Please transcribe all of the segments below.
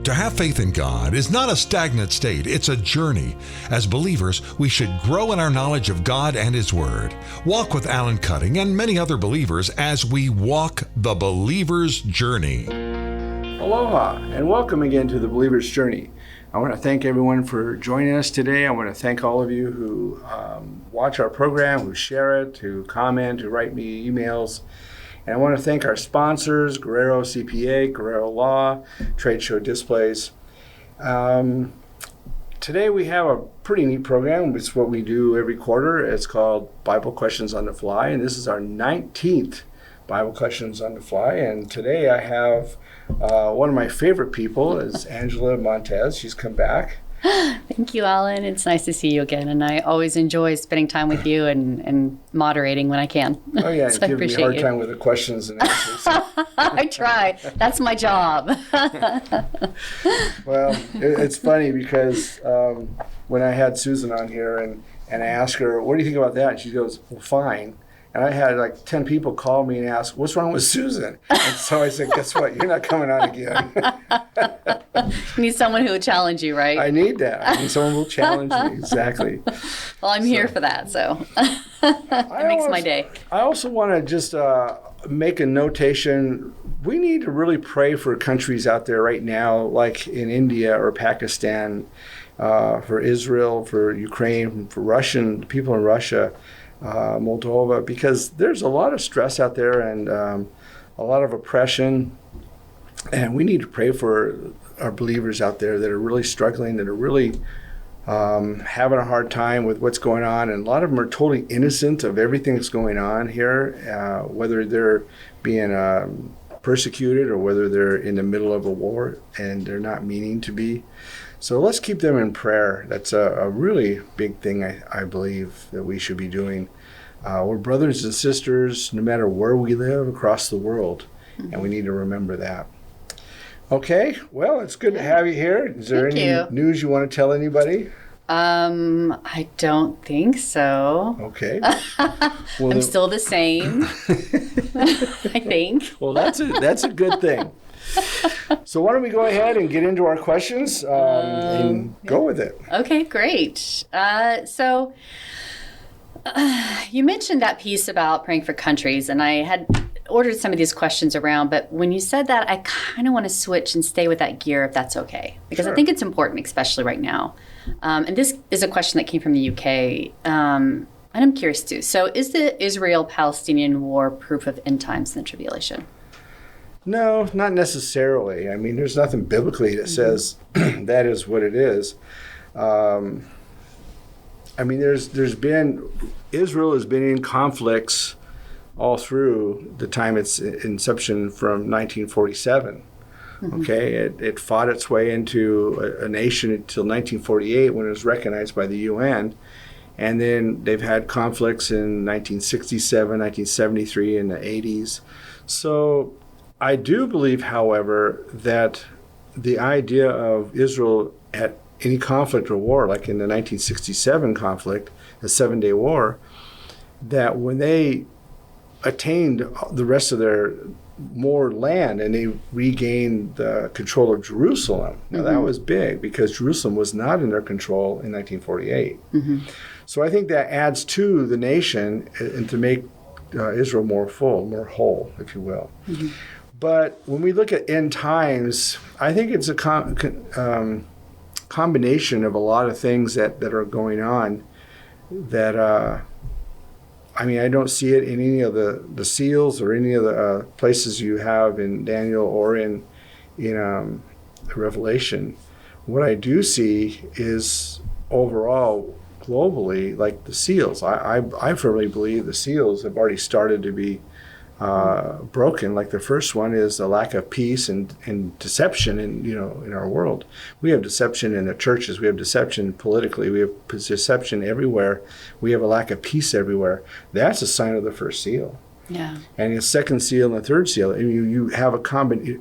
To have faith in God is not a stagnant state, it's a journey. As believers, we should grow in our knowledge of God and His Word. Walk with Alan Cutting and many other believers as we walk the believer's journey. Aloha, and welcome again to the Believer's Journey. I want to thank everyone for joining us today. I want to thank all of you who watch our program, who share it, who comment, who write me emails. And I want to thank our sponsors, Guerrero CPA, Guerrero Law, Trade Show Displays. Today we have a pretty neat program. It's what we do every quarter. It's called Bible Questions on the Fly, and this is our 19th Bible Questions on the Fly. And today I have one of my favorite people is Angela Montez. She's come back. Thank you, Alan. It's nice to see you again, and I always enjoy spending time with you and moderating when I can. Oh yeah, So you give me a hard time with the questions and answers. I try. That's my job. Well, it's funny because when I had Susan on here and I asked her, what do you think about that? And she goes, well, fine. And I had like 10 people call me and ask, what's wrong with Susan? And so I said, guess what? You're not coming on again. You need someone who will challenge you, right? I need that. I need someone who will challenge me. Exactly. Well, I'm here for that, so it makes my day. I also want to just make a notation. We need to really pray for countries out there right now, like in India or Pakistan, for Israel, for Ukraine, for people in Russia. Moldova, because there's a lot of stress out there and a lot of oppression, and we need to pray for our believers out there that are really struggling, that are really having a hard time with what's going on, and a lot of them are totally innocent of everything that's going on here, whether they're being persecuted or whether they're in the middle of a war and they're not meaning to be. So let's keep them in prayer. That's a really big thing, I believe, that we should be doing. We're brothers and sisters no matter where we live across the world, and we need to remember that. Okay, well, it's good to have you here. Is there any news you want to tell anybody? I don't think so. Okay. Well, I'm still the same, I think. Well, that's a good thing. So why don't we go ahead and get into our questions and go with it. Okay, great. So you mentioned that piece about praying for countries, and I had ordered some of these questions around, but when you said that, I kind of want to switch and stay with that gear if that's okay, because sure. I think it's important, especially right now. And this is a question that came from the UK, and I'm curious too. So is the Israel-Palestinian war proof of end times and the tribulation? No, not necessarily. I mean, there's nothing biblically that says that is what it is. I mean, Israel has been in conflicts all through the time its inception from 1947. Mm-hmm. Okay, it fought its way into a nation until 1948 when it was recognized by the UN. And then they've had conflicts in 1967, 1973, and the 80s. So I do believe, however, that the idea of Israel at any conflict or war, like in the 1967 conflict, the 7-Day War, that when they attained the rest of their more land and they regained the control of Jerusalem, now that was big because Jerusalem was not in their control in 1948. Mm-hmm. So I think that adds to the nation and to make Israel more full, more whole, if you will. Mm-hmm. But when we look at end times, I think it's a combination of a lot of things that are going on that, I mean, I don't see it in any of the seals or any of the places you have in Daniel or in Revelation. What I do see is overall, globally, like the seals. I firmly believe the seals have already started to be broken. Like the first one is a lack of peace and deception in our world. We have deception in the churches. We have deception politically. We have deception everywhere. We have a lack of peace everywhere. That's a sign of the first seal. Yeah. And the second seal and the third seal, and you have a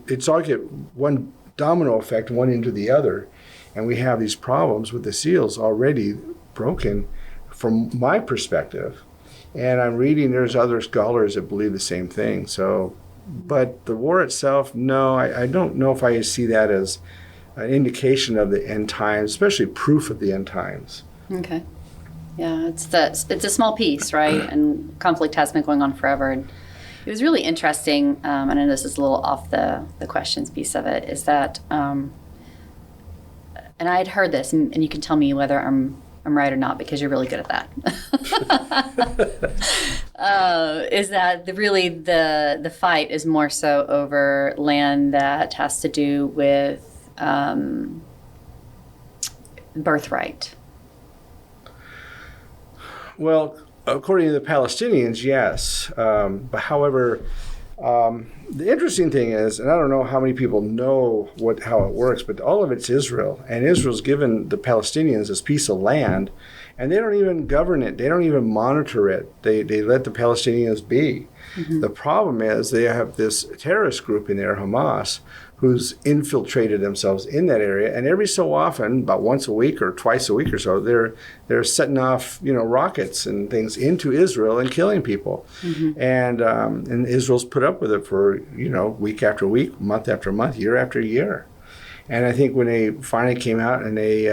it's all get one domino effect, one into the other, and we have these problems with the seals already broken from my perspective. And I'm reading there's other scholars that believe the same thing. So, but the war itself, no, I don't know if I see that as an indication of the end times, especially proof of the end times. Okay. Yeah, it's a small piece, right? And conflict has been going on forever. And it was really interesting, and I know this is a little off the questions piece of it, is that, and I had heard this, and you can tell me whether I'm right or not, because you're really good at that. Is that the fight is more so over land that has to do with birthright? Well, according to the Palestinians, yes. But however, the interesting thing is, and I don't know how many people know how it works, but all of it's Israel. And Israel's given the Palestinians this piece of land, and they don't even govern it. They don't even monitor it. They let the Palestinians be. Mm-hmm. The problem is they have this terrorist group in there, Hamas, who's infiltrated themselves in that area, and every so often, about once a week or twice a week or so, they're setting off rockets and things into Israel and killing people. Mm-hmm. And Israel's put up with it for week after week, month after month, year after year. And I think when they finally came out and they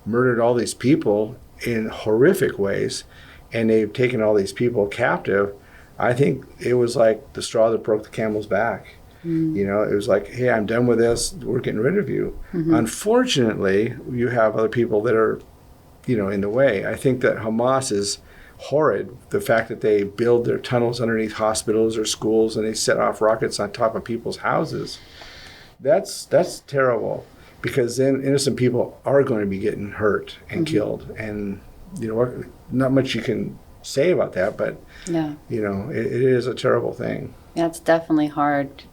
murdered all these people in horrific ways, and they've taken all these people captive, I think it was like the straw that broke the camel's back. Mm. It was like, hey, I'm done with this. We're getting rid of you. Mm-hmm. Unfortunately, you have other people that are, in the way. I think that Hamas is horrid. The fact that they build their tunnels underneath hospitals or schools and they set off rockets on top of people's houses. That's terrible, because then innocent people are going to be getting hurt and mm-hmm. killed. And, not much you can say about that, but, yeah. It is a terrible thing. Yeah, it's definitely hard.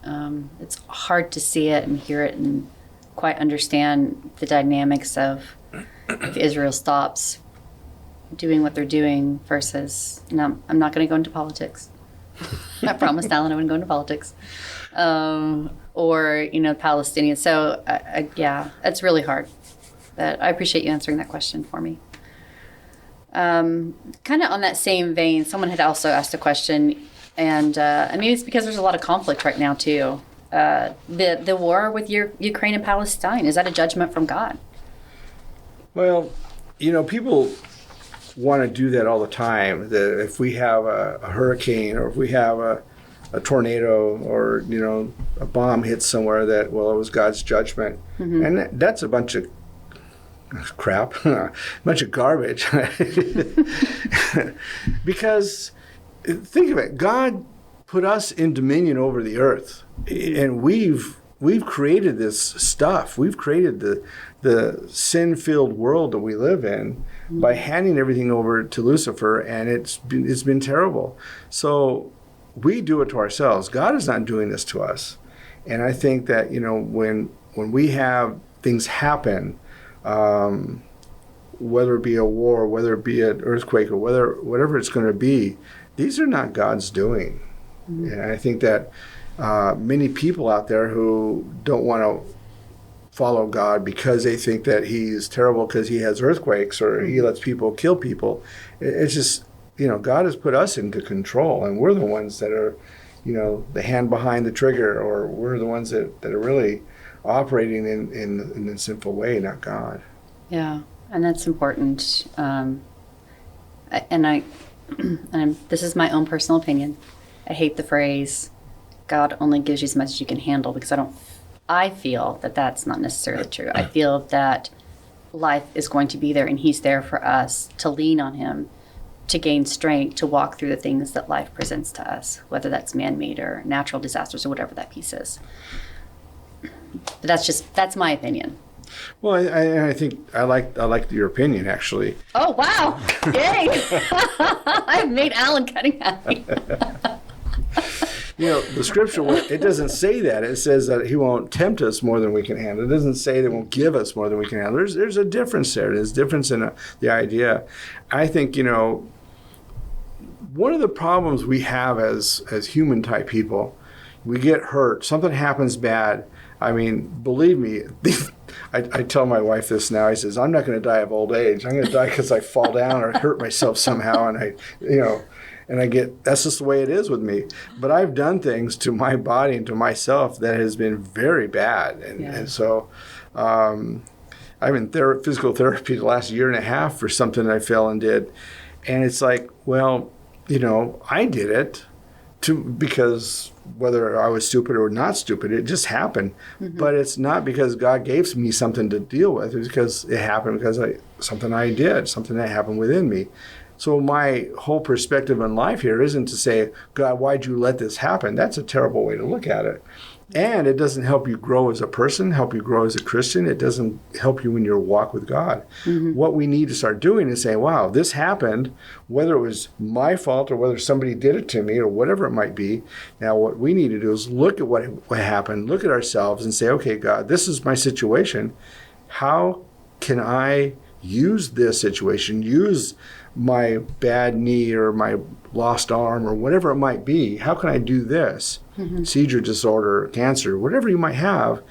It's hard to see it and hear it and quite understand the dynamics of if Israel stops doing what they're doing versus, I'm not going to go into politics. I promised Alan I wouldn't go into politics. Or, Palestinians. So, yeah, it's really hard. But I appreciate you answering that question for me. Kind of on that same vein, someone had also asked a question. And maybe it's because there's a lot of conflict right now, too. The war with Ukraine and Palestine, is that a judgment from God? Well, people want to do that all the time. That if we have a hurricane or if we have a tornado or, a bomb hits somewhere, that, it was God's judgment. Mm-hmm. And that's a bunch of crap, a bunch of garbage. Because... think of it. God put us in dominion over the earth, and we've created this stuff. We've created the sin-filled world that we live in by handing everything over to Lucifer, and it's been terrible. So we do it to ourselves. God is not doing this to us. And I think that when we have things happen, whether it be a war, whether it be an earthquake, or whatever it's going to be, these are not God's doing. Mm-hmm. And I think that many people out there who don't want to follow God because they think that he's terrible because he has earthquakes or he lets people kill people. It's just, God has put us into control, and we're the ones that are, the hand behind the trigger, or we're the ones that are really operating in a sinful way, not God. Yeah, and that's important. This is my own personal opinion. I hate the phrase, God only gives you as much as you can handle, because I feel that that's not necessarily true. I feel that life is going to be there, and he's there for us to lean on him, to gain strength, to walk through the things that life presents to us, whether that's man-made or natural disasters or whatever that piece is. But that's my opinion. Well, I think I like your opinion, actually. Oh, wow. Yay. I've made Alan cutting at me. The scripture, it doesn't say that. It says that he won't tempt us more than we can handle. It doesn't say that he won't give us more than we can handle. There's a difference there. There's a difference in the idea. I think, one of the problems we have as human type people, we get hurt. Something happens bad. I mean, believe me, I tell my wife this now. I says, I'm not going to die of old age. I'm going to die because I fall down or hurt myself somehow. And I get, that's just the way it is with me. But I've done things to my body and to myself that has been very bad. And so I'm in physical therapy the last year and a half for something I fell and did. And it's like, well, I did it because whether I was stupid or not stupid, it just happened. Mm-hmm. But it's not because God gave me something to deal with. It's because it happened because something I did, something that happened within me. So my whole perspective in life here isn't to say, God, why'd you let this happen? That's a terrible way to look at it. And it doesn't help you grow as a person, help you grow as a Christian. It doesn't help you in your walk with God. Mm-hmm. What we need to start doing is saying, wow, this happened, whether it was my fault or whether somebody did it to me or whatever it might be. Now, what we need to do is look at what happened, look at ourselves and say, okay, God, this is my situation. How can I use this situation, use my bad knee or my lost arm or whatever it might be? How can I do this? Mm-hmm. Seizure disorder, cancer, whatever you might have,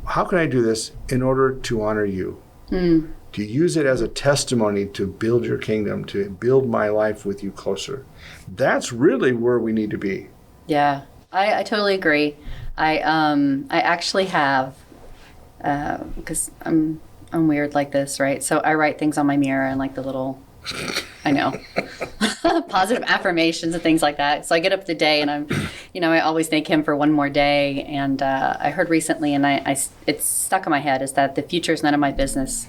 how can I do this in order to honor you? Mm. To use it as a testimony to build your kingdom, to build my life with you closer. That's really where we need to be. Yeah, I totally agree. I actually have, because I'm weird like this, right? So I write things on my mirror and like the little, I know, positive affirmations and things like that. So I get up the day and I always thank him for one more day. And I heard recently, and it's stuck in my head, is that the future is none of my business,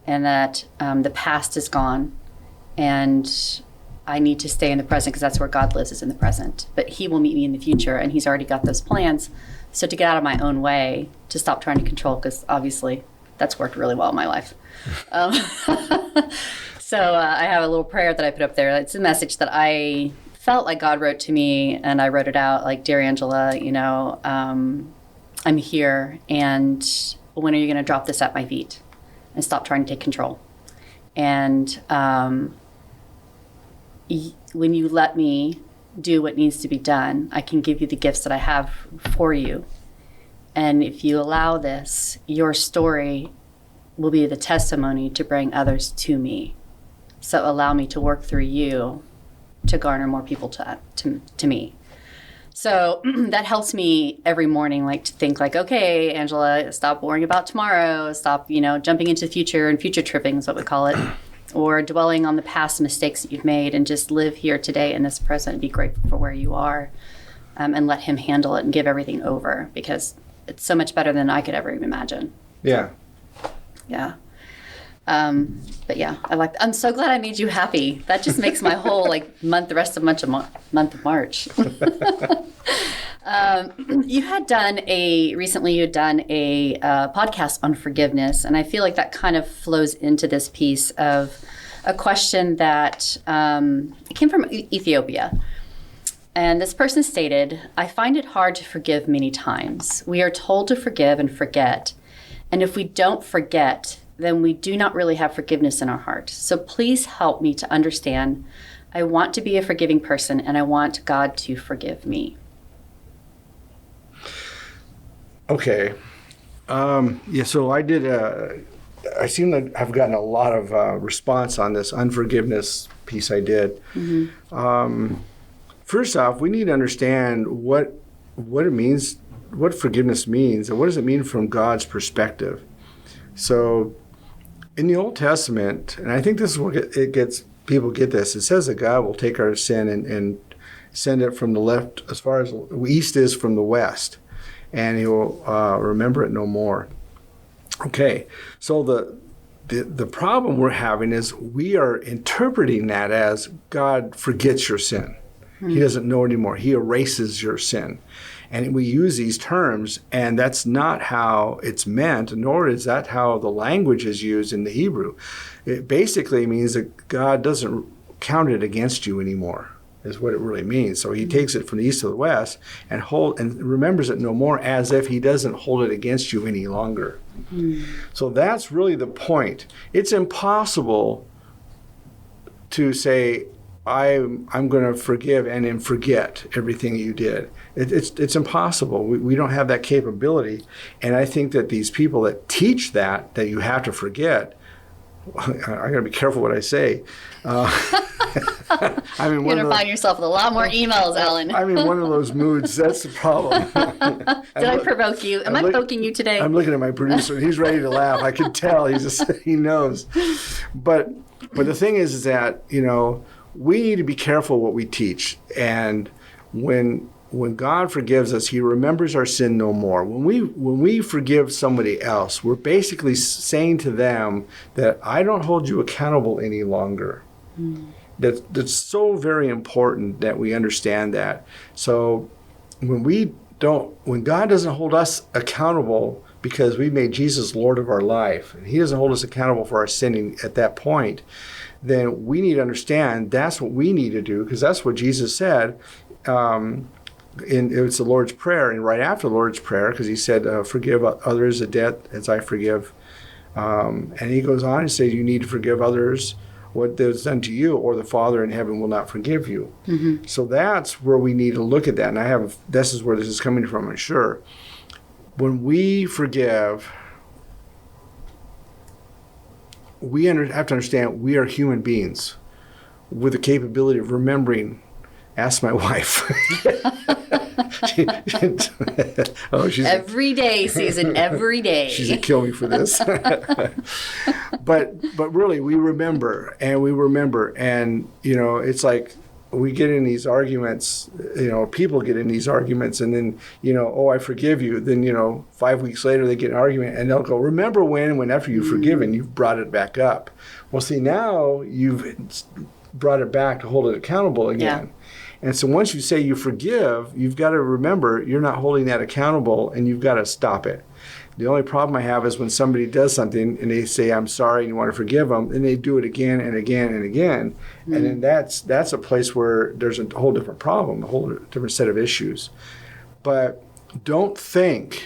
and that the past is gone, and I need to stay in the present because that's where God lives, is in the present. But he will meet me in the future, and he's already got those plans. So to get out of my own way, to stop trying to control, because obviously that's worked really well in my life. So I have a little prayer that I put up there. It's a message that I felt like God wrote to me, and I wrote it out like, Dear Angela, I'm here, and when are you going to drop this at my feet and stop trying to take control? And when you let me do what needs to be done, I can give you the gifts that I have for you. And if you allow this, your story will be the testimony to bring others to me. So allow me to work through you to garner more people to me. So that helps me every morning, like to think like, okay, Angela, stop worrying about tomorrow. Stop, jumping into the future, and future tripping is what we call it, or dwelling on the past mistakes that you've made, and just live here today in this present. Be grateful for where you are, and let him handle it and give everything over, because it's so much better than I could ever even imagine. Yeah. Yeah. But yeah, I'm so glad I made you happy. That just makes my whole the rest of month of March. You had done a podcast on forgiveness, and I feel like that kind of flows into this piece of a question that came from Ethiopia. And this person stated, I find it hard to forgive many times. We are told to forgive and forget. And if we don't forget, then we do not really have forgiveness in our heart. So please help me to understand. I want to be a forgiving person, and I want God to forgive me. Okay. So I seem to have gotten a lot of response on this unforgiveness piece I did. Mm-hmm. First off, we need to understand what it means, what forgiveness means, and what does it mean from God's perspective. So in the Old Testament, and I think this is what people get this, it says that God will take our sin and send it from the left as far as east is from the west, and he will remember it no more. Okay, so the problem we're having is we are interpreting that as God forgets your sin. He doesn't know anymore. He erases your sin. And we use these terms, and that's not how it's meant, nor is that how the language is used in the Hebrew. It basically means that God doesn't count it against you anymore, is what it really means. So he takes it from the east to the west and remembers it no more, as if he doesn't hold it against you any longer. Mm. So that's really the point. It's impossible to say, I'm going to forgive and then forget everything you did. It's impossible. We don't have that capability. And I think that these people that teach that you have to forget, I got to be careful what I say. I'm in You're one going of to those, find yourself with a lot more emails, Alan. I'm in one of those moods. That's the problem. Did I provoke you? Am I poking you today? I'm looking at my producer, and he's ready to laugh. I can tell. He knows. But the thing is that, we need to be careful what we teach. And when God forgives us, he remembers our sin no more. When we forgive somebody else, we're basically saying to them that I don't hold you accountable any longer. That's so very important that we understand that. So when God doesn't hold us accountable because we made Jesus Lord of our life, and he doesn't hold us accountable for our sinning at that point, then we need to understand that's what we need to do, because that's what Jesus said. It's the Lord's Prayer, and right after the Lord's Prayer, because he said, forgive others a debt as I forgive. And he goes on and says, you need to forgive others what is done to you, or the Father in heaven will not forgive you. Mm-hmm. So that's where we need to look at that. And this is where this is coming from, I'm sure. When we forgive, we have to understand we are human beings with the capability of remembering. Ask my wife. Every day, Susan, every day. She's going to kill me for this. But really, we remember. And, it's like we get in these arguments, people get in these arguments, and then, I forgive you. Then, 5 weeks later, they get an argument, and they'll go, remember when after you've forgiven, you've brought it back up. Well, see, now you've brought it back to hold it accountable again. Yeah. And so once you say you forgive, you've got to remember you're not holding that accountable, and you've got to stop it. The only problem I have is when somebody does something and they say, I'm sorry, and you want to forgive them, and they do it again and again and again. Mm-hmm. And then that's a place where there's a whole different problem, a whole different set of issues. But don't think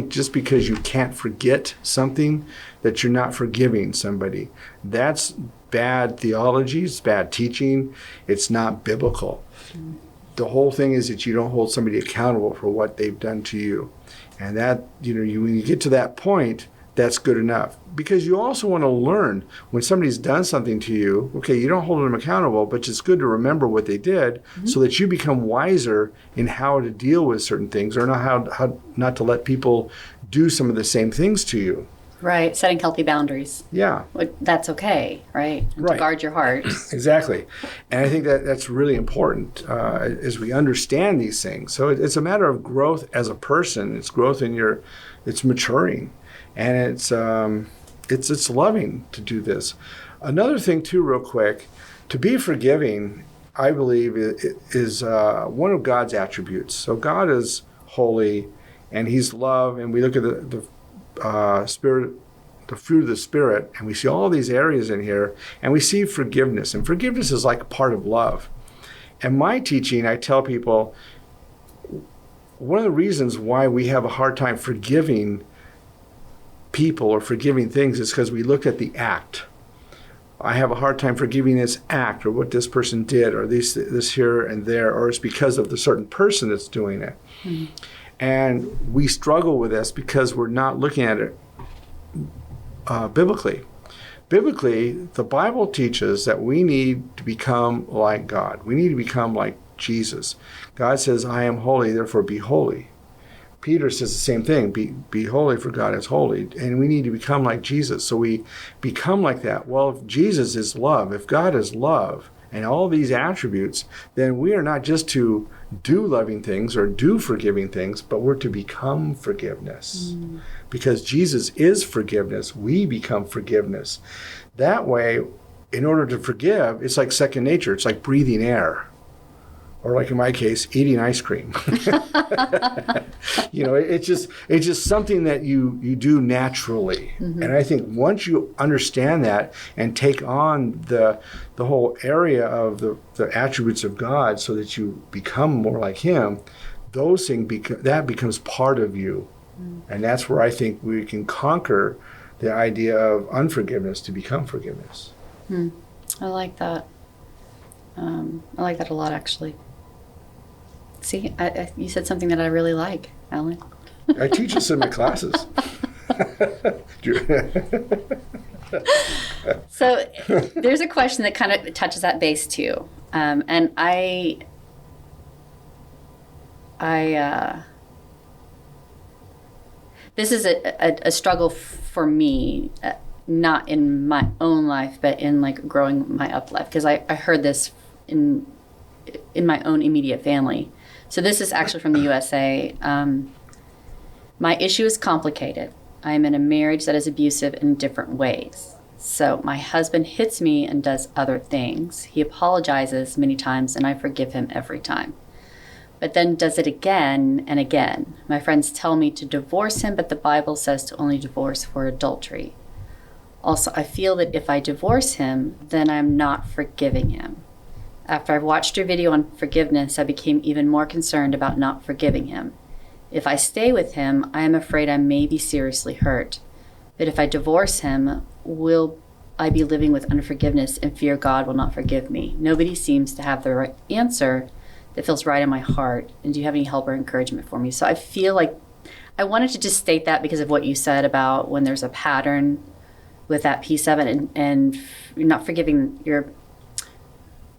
just because you can't forget something that you're not forgiving somebody. That's bad theology, it's bad teaching, it's not biblical. Mm-hmm. The whole thing is that you don't hold somebody accountable for what they've done to you. And that, when you get to that point, that's good enough. Because you also want to learn when somebody's done something to you, okay, you don't hold them accountable, but it's good to remember what they did so that you become wiser in how to deal with certain things, or how not to let people do some of the same things to you. Right, setting healthy boundaries. Yeah. That's okay, right? Right. To guard your heart. Exactly. And I think that's really important as we understand these things. So it's a matter of growth as a person. It's growth it's maturing. And it's loving to do this. Another thing, too, real quick, to be forgiving, I believe, is one of God's attributes. So God is holy, and he's love, and we look at the Spirit, the fruit of the Spirit, and we see all these areas in here, and we see forgiveness. And forgiveness is like a part of love. And my teaching, I tell people, one of the reasons why we have a hard time forgiving people or forgiving things is because we looked at the act. I have a hard time forgiving this act or what this person did or this here and there, or it's because of the certain person that's doing it. Mm-hmm. And we struggle with this because we're not looking at it biblically. Biblically, the Bible teaches that we need to become like God. We need to become like Jesus. God says, I am holy, therefore be holy. Peter says the same thing, be holy for God is holy. And we need to become like Jesus. So we become like that. Well, if Jesus is love, if God is love, and all these attributes, then we are not just to do loving things or do forgiving things, but we're to become forgiveness. Mm. Because Jesus is forgiveness, we become forgiveness. That way, in order to forgive, it's like second nature. It's like breathing air. Or like in my case, eating ice cream. It's just something that you do naturally. Mm-hmm. And I think once you understand that and take on the whole area of the attributes of God so that you become more like him, those things that becomes part of you. Mm-hmm. And that's where I think we can conquer the idea of unforgiveness to become forgiveness. I like that. I like that a lot, actually. See, you said something that I really like, Alan. I teach this in my classes. So there's a question that kind of touches that base too. And this is a struggle for me, not in my own life, but in like growing my up life, because I heard this in my own immediate family. So this is actually from the USA. My issue is complicated. I am in a marriage that is abusive in different ways. So my husband hits me and does other things. He apologizes many times, and I forgive him every time, but then does it again and again. My friends tell me to divorce him, but the Bible says to only divorce for adultery. Also, I feel that if I divorce him, then I'm not forgiving him. After I've watched your video on forgiveness, I became even more concerned about not forgiving him. If I stay with him, I am afraid I may be seriously hurt. But if I divorce him, will I be living with unforgiveness and fear God will not forgive me? Nobody seems to have the right answer that feels right in my heart. And do you have any help or encouragement for me? So I feel like I wanted to just state that because of what you said about when there's a pattern with that piece of it, and you're not forgiving, you're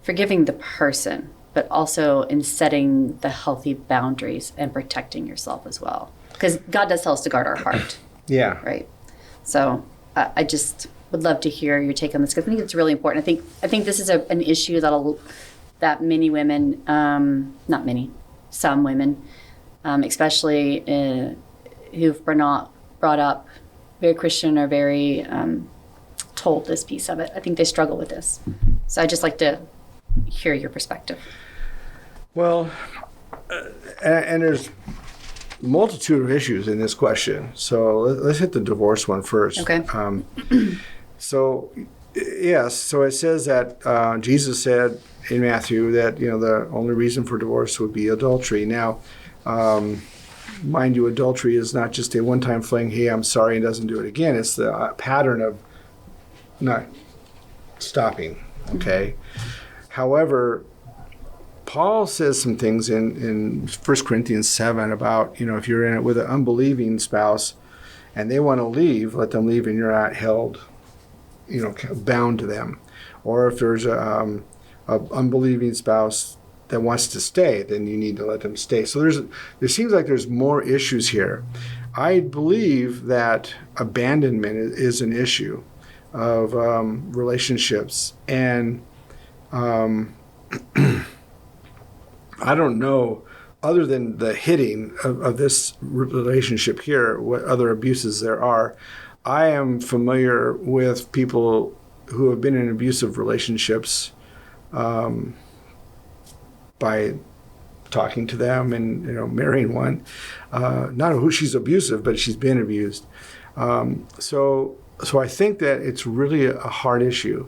forgiving the person, but also in setting the healthy boundaries and protecting yourself as well. Because God does tell us to guard our heart. Yeah. Right. So I just would love to hear your take on this, because I think it's really important. I think this is an issue that many women, not many, some women, especially who've brought up very Christian or very told this piece of it. I think they struggle with this. So I'd just like to hear your perspective. Well, and there's a multitude of issues in this question. So let's hit the divorce one first. Okay. So it says that Jesus said in Matthew that, the only reason for divorce would be adultery. Now, mind you, adultery is not just a one-time fling, hey, I'm sorry, and doesn't do it again. It's the pattern of not stopping, okay? However, Paul says some things in 1 Corinthians 7 about, if you're in it with an unbelieving spouse and they want to leave, let them leave and you're not held, bound to them. Or if there's a unbelieving spouse that wants to stay, then you need to let them stay. So there seems like there's more issues here. I believe that abandonment is an issue of relationships. And I don't know, other than the hitting of this relationship here, what other abuses there are. I am familiar with people who have been in abusive relationships by talking to them and marrying one. Not who she's abusive, but she's been abused. So I think that it's really a hard issue.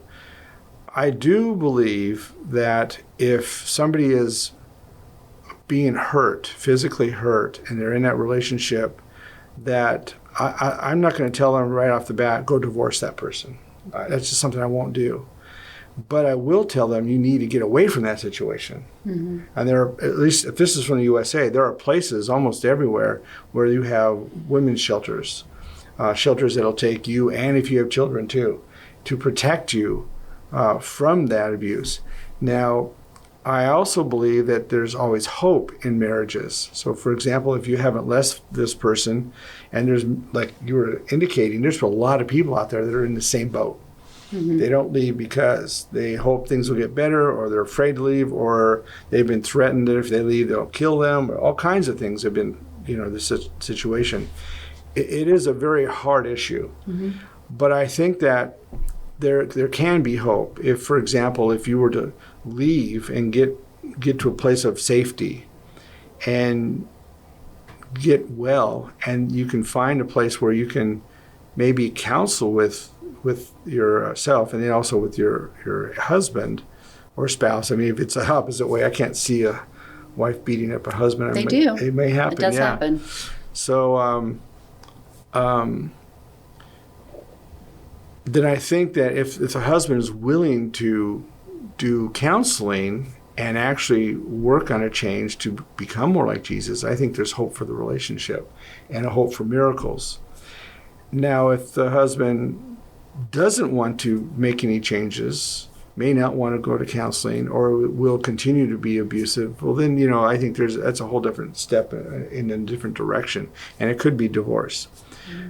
I do believe that if somebody is being hurt, physically hurt, and they're in that relationship, that I'm not going to tell them right off the bat, go divorce that person. That's just something I won't do. But I will tell them you need to get away from that situation. Mm-hmm. And there are, at least if this is from the USA, there are places almost everywhere where you have women's shelters, shelters that'll take you, and if you have children too, to protect you from that abuse. Now, I also believe that there's always hope in marriages. So, for example, if you haven't left this person, and there's, like you were indicating, there's a lot of people out there that are in the same boat. Mm-hmm. They don't leave because they hope things will get better, or they're afraid to leave, or they've been threatened that if they leave, they'll kill them. All kinds of things have been, this situation. It is a very hard issue. Mm-hmm. But I think that there can be hope. If, for example, if you were to leave and get to a place of safety and get well, and you can find a place where you can maybe counsel with yourself, and then also with your husband or spouse. I mean, if it's the opposite way, I can't see a wife beating up a husband. They do. It may happen. It does happen. So then I think that if the husband is willing to do counseling and actually work on a change to become more like Jesus, I think there's hope for the relationship and a hope for miracles. Now, if the husband doesn't want to make any changes, may not want to go to counseling, or will continue to be abusive, well then, I think that's a whole different step in a different direction, and it could be divorce.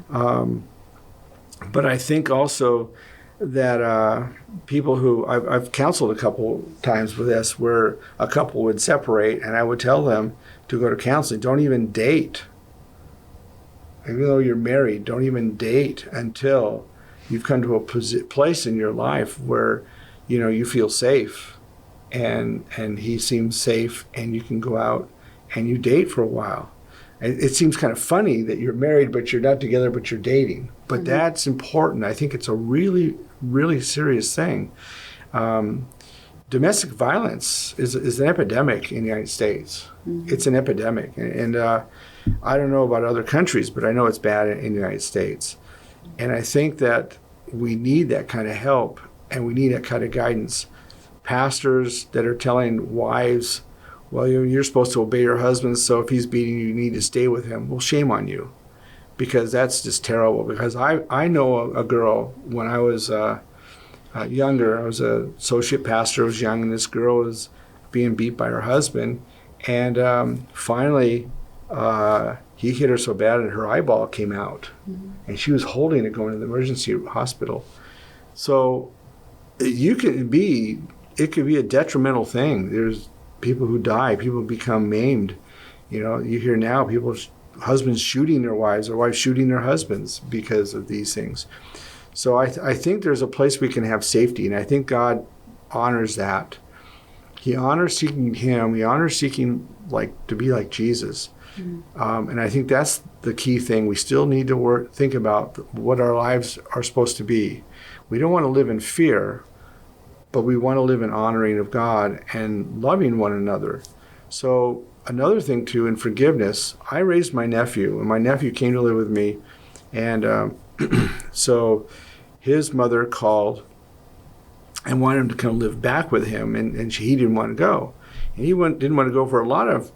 But I think also that people who I've counseled a couple times with this, where a couple would separate, and I would tell them to go to counseling. Don't even date. Even though you're married, don't even date until you've come to a place in your life where you feel safe, and he seems safe, and you can go out and you date for a while. And it seems kind of funny that you're married but you're not together, but you're dating. But that's important. I think it's a really, really serious thing. Domestic violence is an epidemic in the United States. It's an epidemic, and I don't know about other countries, but I know it's bad in the United States. And I think that we need that kind of help, and we need that kind of guidance. Pastors that are telling wives, well, you're supposed to obey your husband, so if he's beating you, you need to stay with him. Well, shame on you, because that's just terrible. Because I know a girl, when I was younger, I was an associate pastor, I was young, and this girl was being beat by her husband. And finally, he hit her so bad that her eyeball came out. And she was holding it going to the emergency hospital. So it could be a detrimental thing. There's people who die, people become maimed. You hear now husbands shooting their wives, or wives shooting their husbands because of these things. So I think there's a place we can have safety, and I think God honors that. He honors seeking Him. He honors seeking to be like Jesus. And I think that's the key thing. We still need to think about what our lives are supposed to be. We don't want to live in fear, but we want to live in honoring of God and loving one another. So another thing too, in forgiveness, I raised my nephew, and my nephew came to live with me, and so his mother called and wanted him to come live back with him, and he didn't want to go. And he didn't want to go for a lot of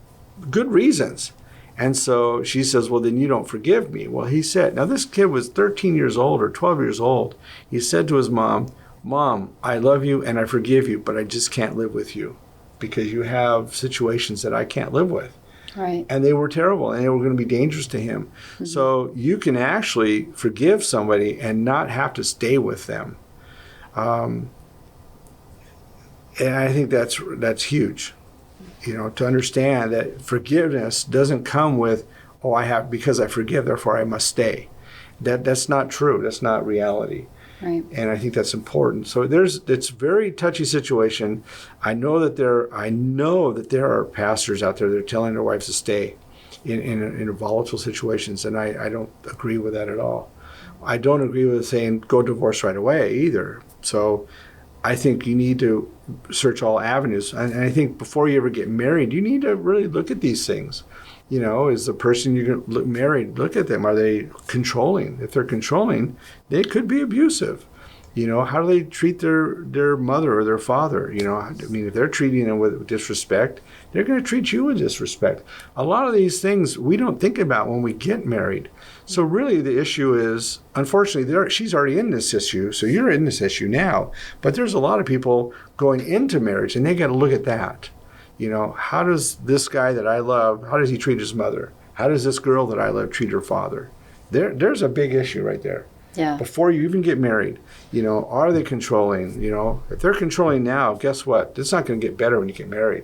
good reasons. And so she says, well, then you don't forgive me. Well, he said, now this kid was 13 years old or 12 years old. He said to his mom, Mom, I love you and I forgive you, but I just can't live with you because you have situations that I can't live with. Right. And they were terrible, and they were going to be dangerous to him. So you can actually forgive somebody and not have to stay with them. And I think that's huge, to understand that forgiveness doesn't come with, because I forgive, therefore I must stay. That's not true. That's not reality. Right. And I think that's important. So it's a very touchy situation. I know that there are pastors out there that are telling their wives to stay in volatile situations, and I don't agree with that at all. I don't agree with saying go divorce right away either. So I think you need to search all avenues. And I think before you ever get married, you need to really look at these things. Is the person you're going to married, look at them. Are they controlling? If they're controlling, they could be abusive. How do they treat their mother or their father? If they're treating them with disrespect, they're going to treat you with disrespect. A lot of these things we don't think about when we get married. So really the issue is, unfortunately, she's already in this issue, so you're in this issue now. But there's a lot of people going into marriage, and they got to look at that. How does this guy that I love, how does he treat his mother? How does this girl that I love treat her father? There's a big issue right there. Yeah. Before you even get married, are they controlling? If they're controlling now, guess what? It's not going to get better when you get married.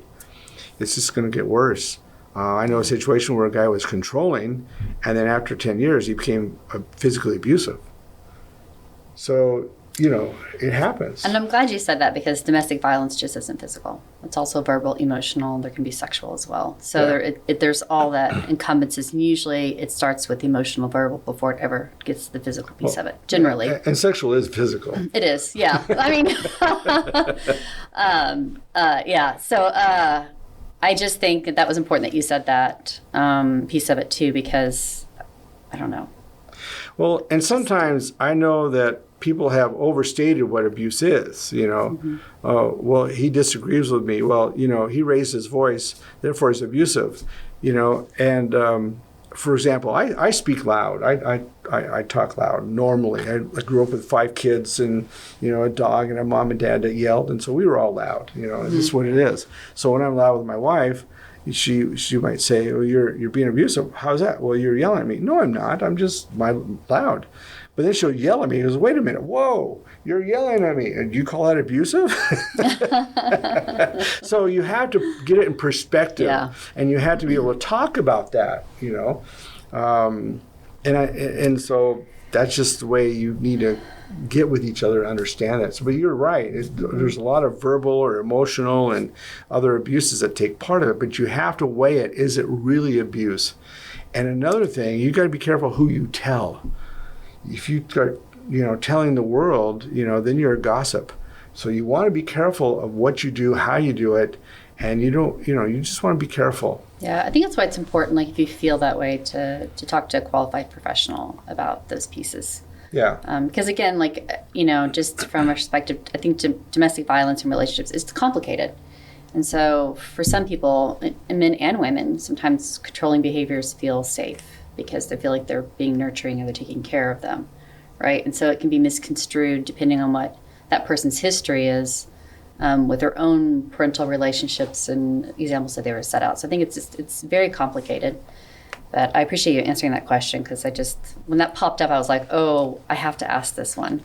It's just going to get worse. I know a situation where a guy was controlling, and then after 10 years, he became physically abusive. So, it happens. And I'm glad you said that, because domestic violence just isn't physical. It's also verbal, emotional. There can be sexual as well. So there's all that encompasses. And usually it starts with emotional, verbal before it ever gets to the physical piece of it, generally. And sexual is physical. It is, yeah. So I just think that was important that you said that piece of it too, because I don't know. Well, and sometimes I know that people have overstated what abuse is, well, he disagrees with me. Well, he raised his voice, therefore he's abusive, and for example, I speak loud. I talk loud normally. I grew up with 5 kids and, a dog and a mom and dad that yelled. And so we were all loud, This is what it is. So when I'm loud with my wife, she might say, "Oh, you're being abusive." How's that? Well, you're yelling at me. No, I'm not. I'm just loud. But then she'll yell at me. She goes, "Wait a minute. Whoa, you're yelling at me. And you call that abusive?" So you have to get it in perspective, and you have to be able to talk about that, and so that's just the way you need to get with each other and understand that. So, but you're right. There's a lot of verbal or emotional and other abuses that take part of it, but you have to weigh it. Is it really abuse? And another thing, you got to be careful who you tell. If you start, telling the world, then you're a gossip. So you want to be careful of what you do, how you do it, and you don't, you just want to be careful. Yeah, I think that's why it's important, like if you feel that way, to talk to a qualified professional about those pieces. Yeah. Because again, just from a perspective, I think domestic violence and relationships is complicated. And so for some people, men and women, sometimes controlling behaviors feel safe because they feel like they're being nurturing or they're taking care of them, right? And so it can be misconstrued depending on what that person's history is with their own parental relationships and examples that they were set out. So I think it's very complicated. But I appreciate you answering that question, because when that popped up, I was like, oh, I have to ask this one.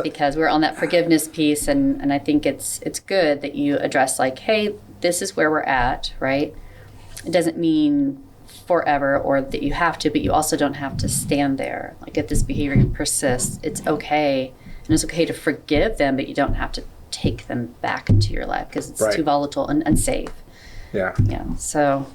Because we're on that forgiveness piece, and I think it's good that you address hey, this is where we're at, right? It doesn't mean forever or that you have to, but you also don't have to stand there. If this behavior persists, it's okay. And it's okay to forgive them, but you don't have to take them back into your life because it's too volatile and unsafe. Yeah. Yeah. So.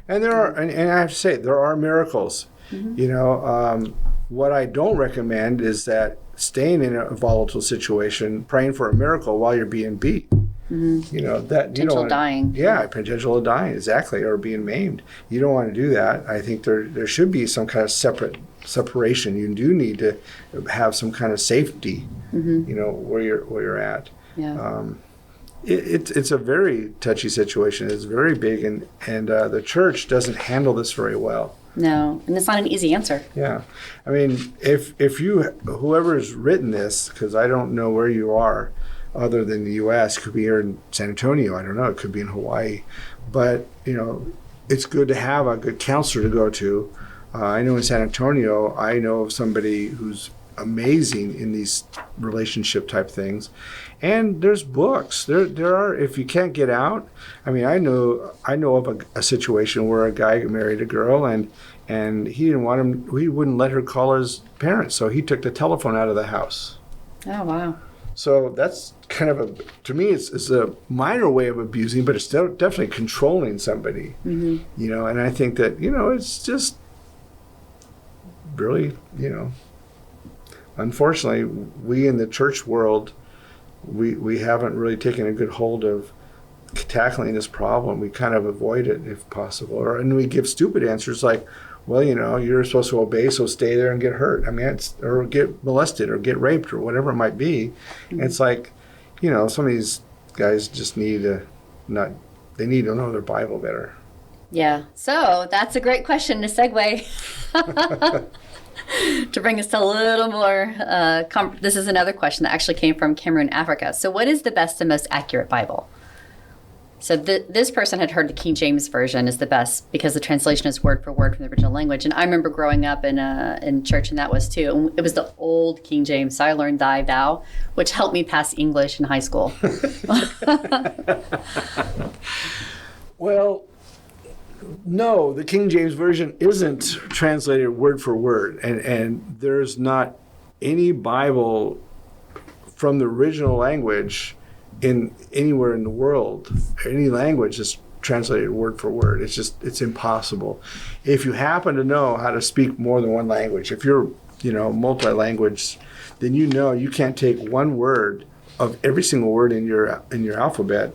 And there are, and I have to say, there are miracles. Mm-hmm. What I don't recommend is that staying in a volatile situation, praying for a miracle while you're being beat. Mm-hmm. Potential dying. Yeah, potential of dying, exactly, or being maimed. You don't want to do that. I think there should be some kind of separation. You do need to have some kind of safety. Mm-hmm. Where you're at. Yeah. It's a very touchy situation. It's very big, and the church doesn't handle this very well. No, and it's not an easy answer. Yeah, I mean, if whoever's written this, because I don't know where you are, other than the U.S., could be here in San Antonio. I don't know. It could be in Hawaii, but it's good to have a good counselor to go to. I know in San Antonio, I know of somebody who's amazing in these relationship type things, and there's books. There are, if you can't get out. I mean, I know of a situation where a guy married a girl, and he didn't want him. He wouldn't let her call his parents, so he took the telephone out of the house. Oh wow! So that's kind of to me, it's a minor way of abusing, but it's definitely controlling somebody. Mm-hmm. And I think that it's just really unfortunately, we in the church world, we haven't really taken a good hold of tackling this problem. We kind of avoid it if possible, and we give stupid answers like, "Well, you're supposed to obey, so stay there and get hurt." I mean, or get molested or get raped or whatever it might be. Mm-hmm. And it's like, some of these guys just need to know their Bible better. Yeah. So that's a great question to segue. To bring us to a little more, this is another question that actually came from Cameroon, Africa. So what is the best and most accurate Bible? So this person had heard the King James Version is the best because the translation is word for word from the original language. And I remember growing up in church, and that was too. And it was the old King James, so I learned thy, thou, which helped me pass English in high school. Well, no, the King James Version isn't translated word for word, and there's not any Bible from the original language in anywhere in the world, any language that's translated word for word. It's impossible. If you happen to know how to speak more than one language, if you're multi-language, then you can't take one word of every single word in your alphabet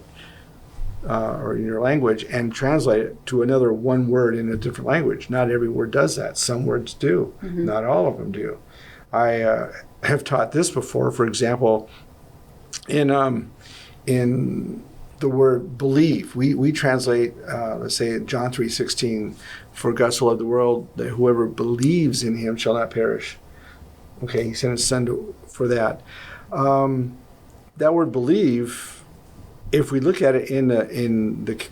or in your language and translate it to another one word in a different language. Not every word does that. Some words do. Mm-hmm. Not all of them do. I have taught this before. For example, in the word believe, we translate, let's say John 3:16, for God so loved the world that whoever believes in him shall not perish. Okay, he sent his son for that. That word believe, if we look at it in the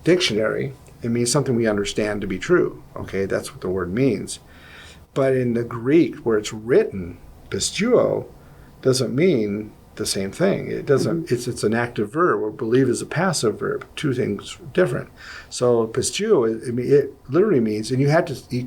dictionary, it means something we understand to be true. Okay, that's what the word means. But in the Greek, where it's written, pisteuo doesn't mean the same thing. It doesn't. It's an active verb, or believe is a passive verb. Two things different. So pisteuo, it literally means, and you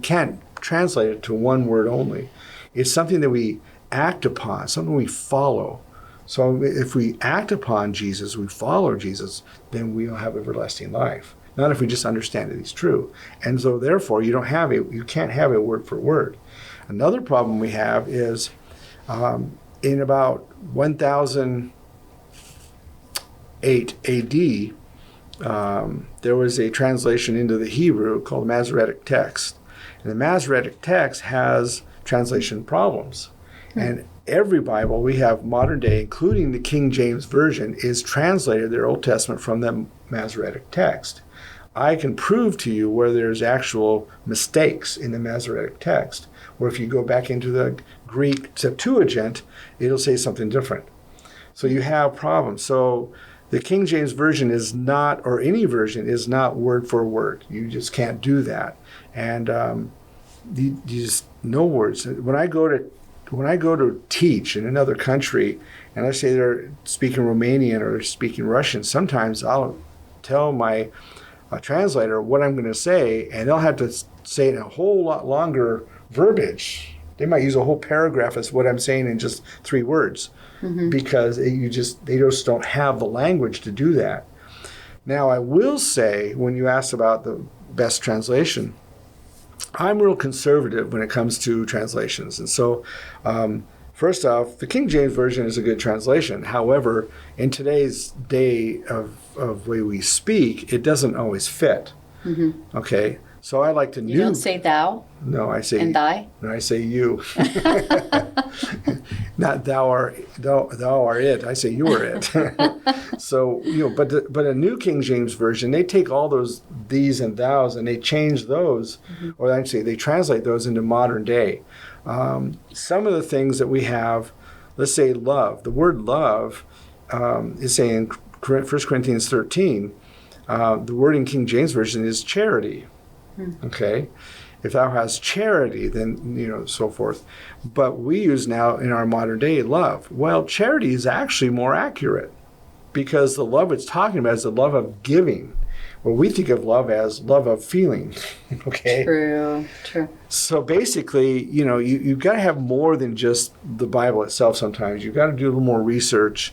can't translate it to one word only. It's something that we act upon, something we follow. So if we act upon Jesus, we follow Jesus, then we'll have everlasting life. Not if we just understand that he's true. And so therefore, you can't have it word for word. Another problem we have is in about 1008 AD, there was a translation into the Hebrew called the Masoretic text. And the Masoretic text has translation problems. And every Bible we have modern day, including the King James Version, is translated their Old Testament from the Masoretic text. I can prove to you where there's actual mistakes in the Masoretic text, or if you go back into the Greek Septuagint, it'll say something different. So you have problems. So the King James Version is not, or any version is not word for word. You just can't do that. And you just, no words. When I go to teach in another country, and let's say they're speaking Romanian or speaking Russian, sometimes I'll tell my translator what I'm going to say, and they'll have to say it in a whole lot longer verbiage. They might use a whole paragraph as what I'm saying in just 3 words, because they just don't have the language to do that. Now, I will say, when you asked about the best translation, I'm real conservative when it comes to translations. And so, first off, the King James Version is a good translation. However, in today's day of way we speak, it doesn't always fit. Okay? So I like to You don't say thou? No, I say and thy? No, I say you. Not thou art it. I say you are it. So, but a New King James Version, they take all those these and thous and they change those, or I'd say they translate those into modern day. Some of the things that we have, let's say love. The word love is saying 1 Corinthians 13. The word in King James Version is charity. Okay? If thou hast charity, then, so forth. But we use now in our modern day love. Well, charity is actually more accurate, because the love it's talking about is the love of giving. Well, we think of love as love of feeling. Okay? True. So basically, you've got to have more than just the Bible itself sometimes. You've got to do a little more research.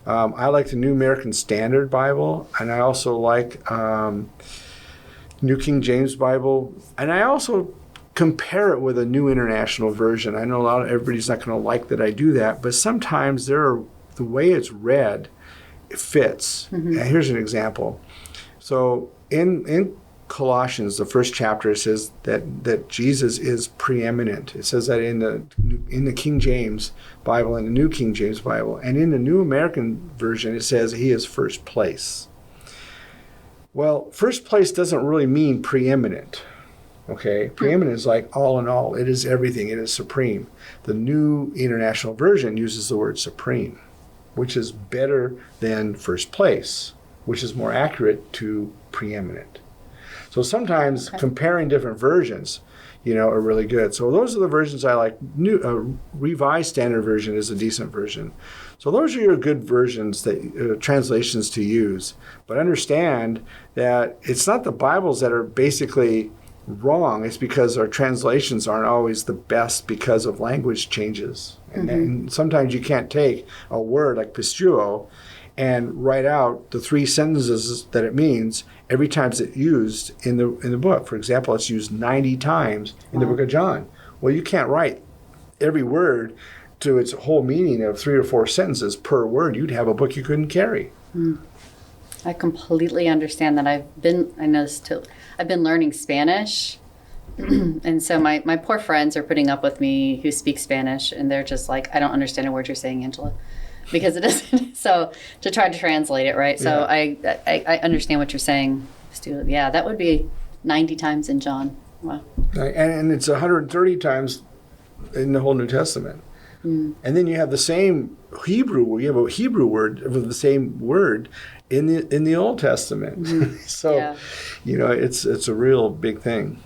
I like the New American Standard Bible, and I also like New King James Bible, and I also compare it with a New International Version. I know everybody's not going to like that I do that, but sometimes the way it's read, it fits. And here's an example. So in Colossians, the first chapter, it says that Jesus is preeminent. It says that in the King James Bible and the New King James Bible, and in the New American Version, it says he is first place. Well, first place doesn't really mean preeminent, okay? Preeminent is like all in all. It is everything. It is supreme. The New International Version uses the word supreme, which is better than first place, which is more accurate to preeminent. So sometimes comparing different versions, are really good. So those are the versions I like. Revised Standard Version is a decent version. So those are your good versions, translations to use. But understand that it's not the Bibles that are basically wrong. It's because our translations aren't always the best because of language changes. And sometimes you can't take a word like pisteuo and write out the 3 sentences that it means every time it's used in the book. For example, it's used 90 times in the book of John. Well, you can't write every word to its whole meaning of 3 or 4 sentences per word. You'd have a book you couldn't carry. I completely understand that. I've been learning Spanish. And so my poor friends are putting up with me who speak Spanish, and they're just like, I don't understand a word you're saying, Angela. Because it doesn't. So to try to translate it, right? So I understand what you're saying, Stu. Yeah, that would be 90 times in John. Wow. And it's 130 times in the whole New Testament. And then you have the same Hebrew. You have a Hebrew word with the same word in the Old Testament. So, it's a real big thing.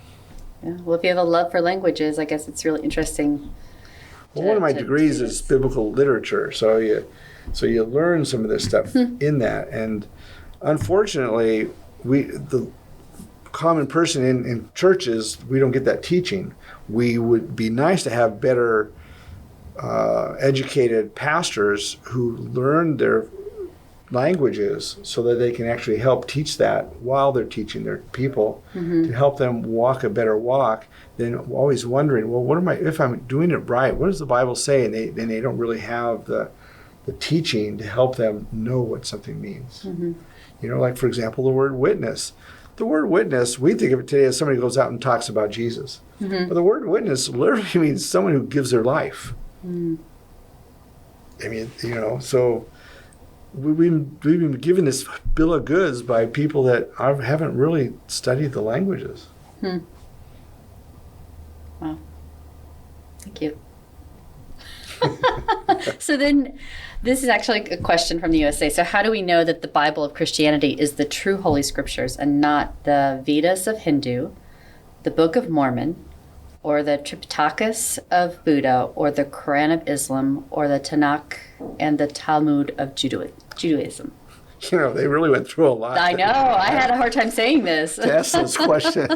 Yeah. Well, if you have a love for languages, I guess it's really interesting. Well, one of my degrees is biblical literature, so you learn some of this stuff in that. And unfortunately, the common person in churches, we don't get that teaching. We would be nice to have better educated pastors who learn their languages so that they can actually help teach that while they're teaching their people to help them walk a better walk than always wondering, well, if I'm doing it right, what does the Bible say? And they don't really have the teaching to help them know what something means. Like, for example, the word witness. The word witness, we think of it today as somebody who goes out and talks about Jesus. But the word witness literally means someone who gives their life. I mean, so we've been given this bill of goods by people that haven't really studied the languages. Wow. Thank you. So then, this is actually a question from the USA. So how do we know that the Bible of Christianity is the true Holy Scriptures and not the Vedas of Hindu, the Book of Mormon, or the Tripitakas of Buddha, or the Quran of Islam, or the Tanakh and the Talmud of Judaism? They really went through a lot. I know. I had a hard time saying this. To ask this question.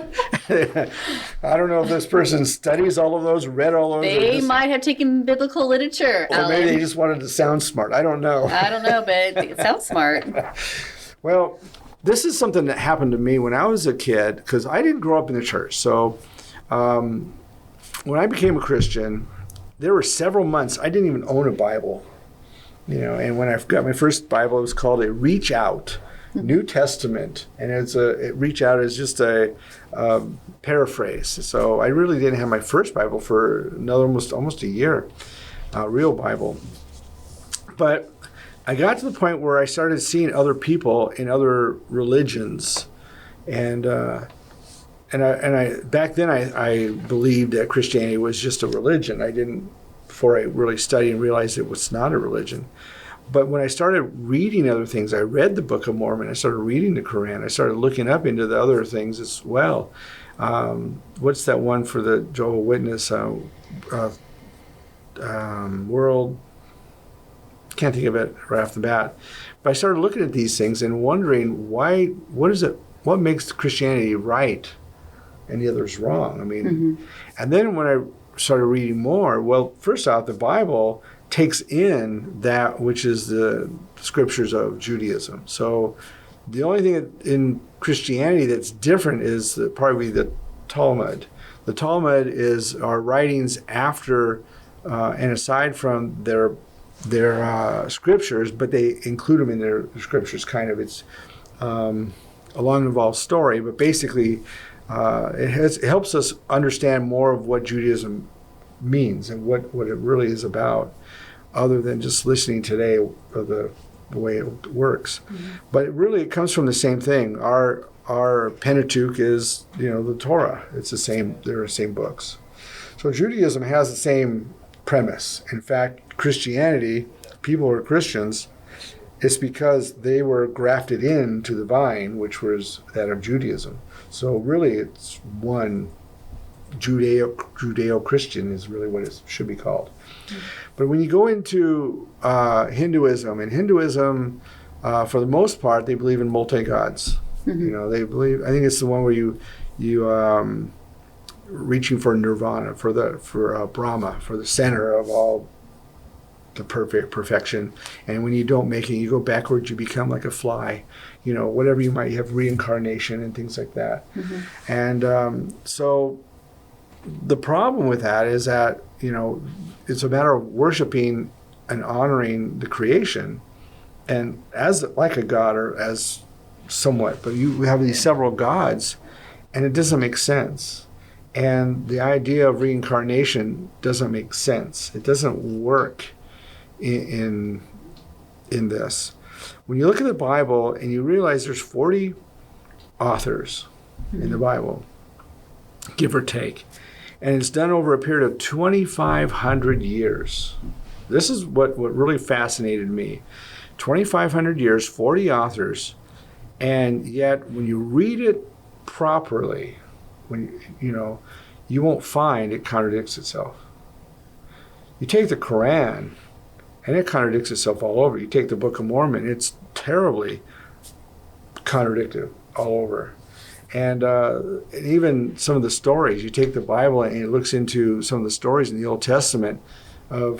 I don't know if this person studies all of those, read all of those. They might have taken biblical literature, or maybe they just wanted to sound smart. I don't know. I don't know, but it sounds smart. Well, this is something that happened to me when I was a kid, because I didn't grow up in the church. So when I became a Christian, there were several months I didn't even own a Bible. And when I got my first Bible, it was called a Reach Out New Testament, and Reach Out is just a paraphrase. So I really didn't have my first Bible for another almost a year, real Bible. But I got to the point where I started seeing other people in other religions, and I back then I believed that Christianity was just a religion. Before I really studied and realized it was not a religion. But when I started reading other things, I read the Book of Mormon, I started reading the Quran, I started looking up into the other things as well. What's that one for the Jehovah's Witness world? Can't think of it right off the bat. But I started looking at these things and wondering what makes Christianity right and the others wrong? I mean, and then when I started reading more, well, first off, the Bible takes in that which is the scriptures of Judaism. So the only thing in Christianity that's different is probably the Talmud. The Talmud is our writings after and aside from their scriptures, but they include them in their scriptures. Kind of, it's a long involved story, but basically it helps us understand more of what Judaism means and what it really is about, other than just listening today of the way it works. But it comes from the same thing. Our Pentateuch is, the Torah. It's the same. They're the same books. So Judaism has the same premise. In fact, Christianity, people who are Christians, it's because they were grafted into the vine, which was that of Judaism. So really, it's one Judeo-Christian is really what it should be called. But when you go into Hinduism, for the most part, they believe in multi-gods. They believe. I think it's the one where you reaching for nirvana, for Brahma, for the center of all the perfection. And when you don't make it, you go backwards. You become like a fly. Whatever you might have, reincarnation and things like that. And so the problem with that is that it's a matter of worshiping and honoring the creation, and as like a god or as somewhat. But you have these several gods, and it doesn't make sense. And the idea of reincarnation doesn't make sense. It doesn't work in this. When you look at the Bible and you realize there's 40 authors, in the Bible, give or take. And it's done over a period of 2,500 years. This is what really fascinated me. 2,500 years, 40 authors, and yet when you read it properly, you won't find it contradicts itself. You take the Quran, and it contradicts itself all over. You take the Book of Mormon, it's terribly contradictive all over. And even some of the stories, you take the Bible and it looks into some of the stories in the Old Testament of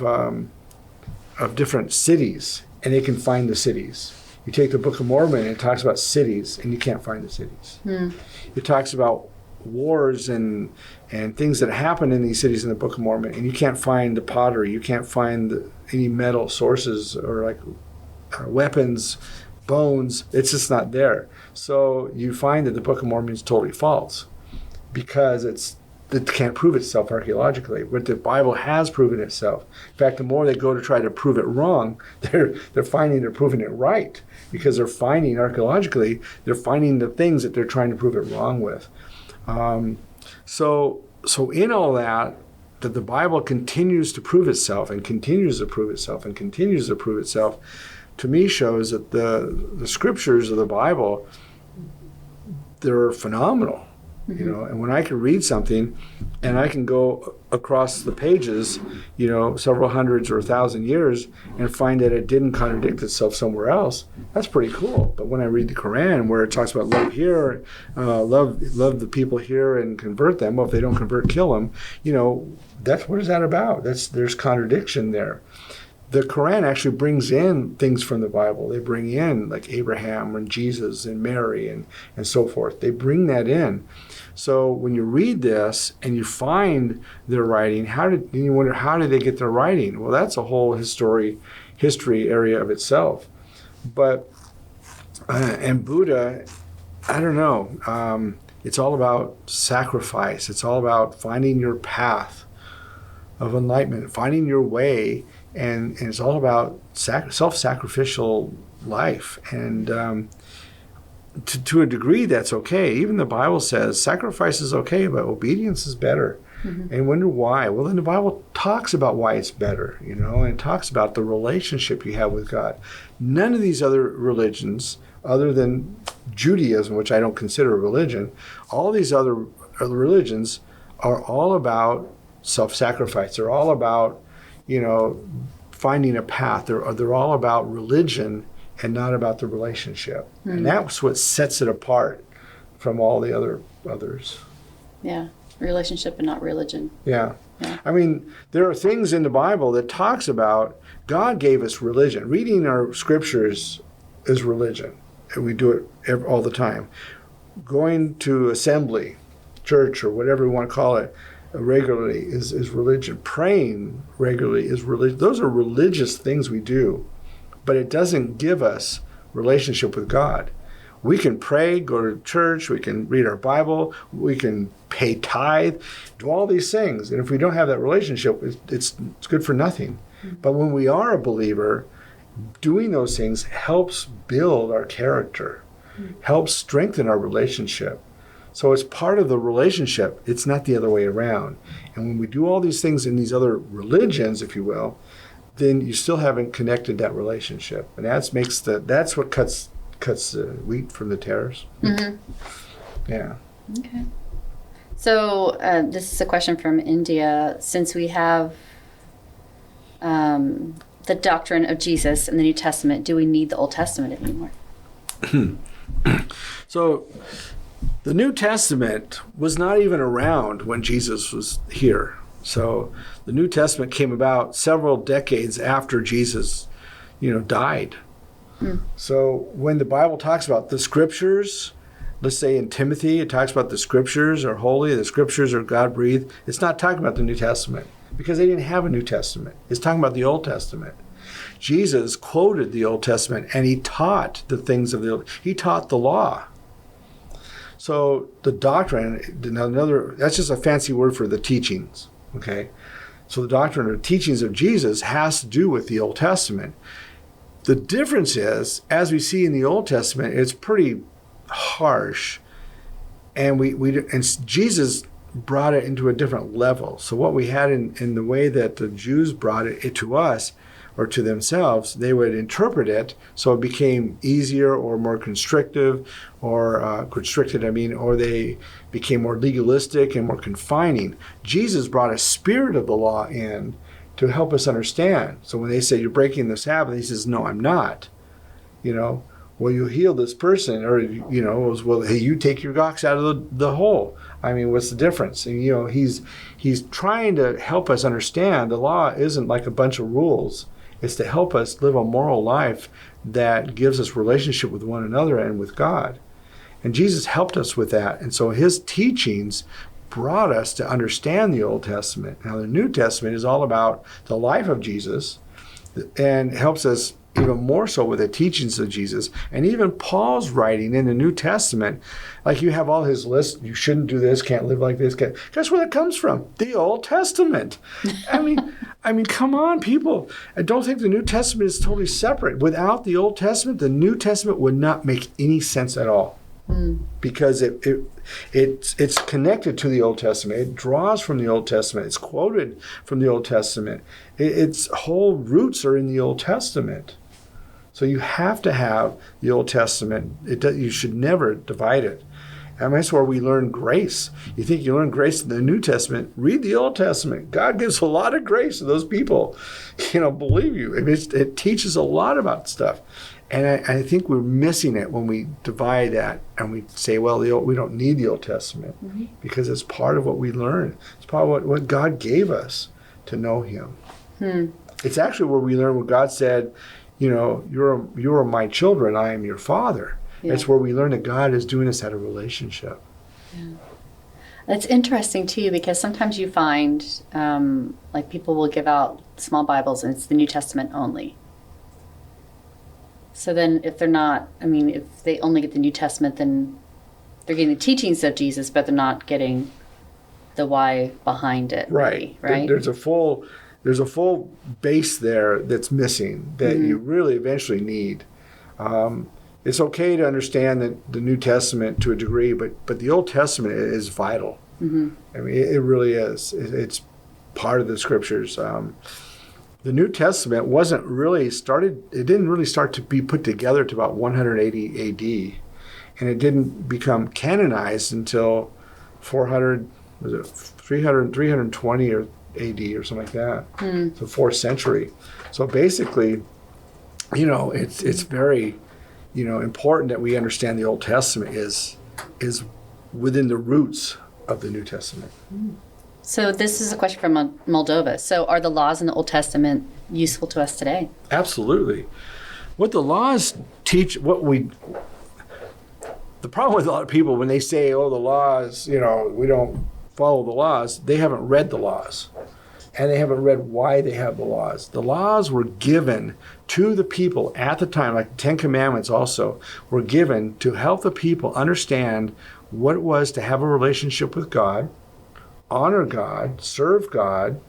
different cities, and they can find the cities. You take the Book of Mormon and it talks about cities, and you can't find the cities. It talks about wars and things that happen in these cities in the Book of Mormon, and you can't find the pottery, you can't find any metal sources or like weapons, bones. It's just not there. So you find that the Book of Mormon is totally false because it can't prove itself archaeologically, but the Bible has proven itself. In fact, the more they go to try to prove it wrong, they're finding they're proving it right, because they're finding archaeologically, they're finding the things that they're trying to prove it wrong with. So in all that the Bible continues to prove itself and continues to prove itself and continues to prove itself, to me shows that the scriptures of the Bible, they're phenomenal. And when I can read something and I can go across the pages, several hundreds or 1,000 years and find that it didn't contradict itself somewhere else, that's pretty cool. But when I read the Quran, where it talks about love here, love the people here and convert them, well, if they don't convert, kill them, what is that about? There's contradiction there. The Quran actually brings in things from the Bible. They bring in like Abraham and Jesus and Mary and so forth. They bring that in. So when you read this and you find their writing, you wonder, how did they get their writing? Well, that's a whole history area of itself. But, and Buddha, I don't know. It's all about sacrifice. It's all about finding your path of enlightenment, finding your way. And it's all about self-sacrificial life. And to a degree, that's okay. Even the Bible says sacrifice is okay, but obedience is better. And you wonder why. Well, then the Bible talks about why it's better, and it talks about the relationship you have with God. None of these other religions, other than Judaism, which I don't consider a religion, all these other religions are all about self-sacrifice. They're all about finding a path. They're all about religion and not about the relationship. And that's what sets it apart from all the others. Yeah, relationship and not religion. Yeah. I mean, there are things in the Bible that talks about God gave us religion. Reading our scriptures is religion, and we do it all the time. Going to assembly, church, or whatever we want to call it, regularly is religion. Praying regularly is religion. Those are religious things we do, but it doesn't give us relationship with God. We can pray, go to church, we can read our Bible, we can pay tithe, do all these things. And if we don't have that relationship, it's good for nothing. But when we are a believer, doing those things helps build our character, helps strengthen our relationship. So it's part of the relationship. It's not the other way around. And when we do all these things in these other religions, if you will, then you still haven't connected that relationship. And that's what cuts the wheat from the tares. Yeah. Okay. So this is a question from India. Since we have the doctrine of Jesus in the New Testament, do we need the Old Testament anymore? So the New Testament was not even around when Jesus was here. So the New Testament came about several decades after Jesus, died. So when the Bible talks about the scriptures, let's say in Timothy, it talks about the scriptures are holy, the scriptures are God-breathed. It's not talking about the New Testament because they didn't have a New Testament. It's talking about the Old Testament. Jesus quoted the Old Testament and he taught the things of he taught the law. So the doctrine, that's just a fancy word for the teachings, okay? So the doctrine or teachings of Jesus has to do with the Old Testament. The difference is, as we see in the Old Testament, it's pretty harsh and Jesus brought it into a different level. So what we had in the way that the Jews brought it to us or to themselves, they would interpret it so it became easier or more constrictive or or they became more legalistic and more confining. Jesus brought a spirit of the law in to help us understand. So when they say you're breaking the Sabbath, he says, no, I'm not. Well, you heal this person, or, well, hey, you take your ox out of the hole. I mean, what's the difference? And, he's trying to help us understand the law isn't like a bunch of rules. It's to help us live a moral life that gives us relationship with one another and with God. And Jesus helped us with that. And so his teachings brought us to understand the Old Testament. Now, the New Testament is all about the life of Jesus and helps us even more so with the teachings of Jesus. And even Paul's writing in the New Testament, like you have all his list, you shouldn't do this, can't live like this. Guess where that comes from? The Old Testament. I mean, come on, people. I don't think the New Testament is totally separate. Without the Old Testament, the New Testament would not make any sense at all. Because it's connected to the Old Testament. It draws from the Old Testament. It's quoted from the Old Testament. Its whole roots are in the Old Testament. So you have to have the Old Testament. You should never divide it. And that's where we learn grace. You think you learn grace in the New Testament? Read the Old Testament. God gives a lot of grace to those people. Believe you. It teaches a lot about stuff. And I think we're missing it when we divide that and we say, well, we don't need the Old Testament because it's part of what we learn. It's part of what God gave us to know him. It's actually where we learn what God said, you're my children, I am your father. Yeah. It's where we learn that God is doing us out of relationship. Yeah. It's interesting, too, because sometimes you find, like people will give out small Bibles and it's the New Testament only. So then if they're not, if they only get the New Testament, then they're getting the teachings of Jesus, but they're not getting the why behind it. Right. Really, right? There's a full base there that's missing that you really eventually need. It's okay to understand the New Testament to a degree, but the Old Testament is vital. It really is. It's part of the scriptures. The New Testament it didn't really start to be put together to about 180 AD. And it didn't become canonized until 320 or AD or something like that. So 4th century. So basically, it's very, important that we understand the Old Testament is within the roots of the New Testament. So this is a question from Moldova. So are the laws in the Old Testament useful to us today? Absolutely. What the laws teach, the problem with a lot of people when they say, the laws, we don't follow the laws, they haven't read the laws. And they haven't read why they have the laws. The laws were given to the people at the time, like the 10 Commandments also, were given to help the people understand what it was to have a relationship with God, honor God, serve God,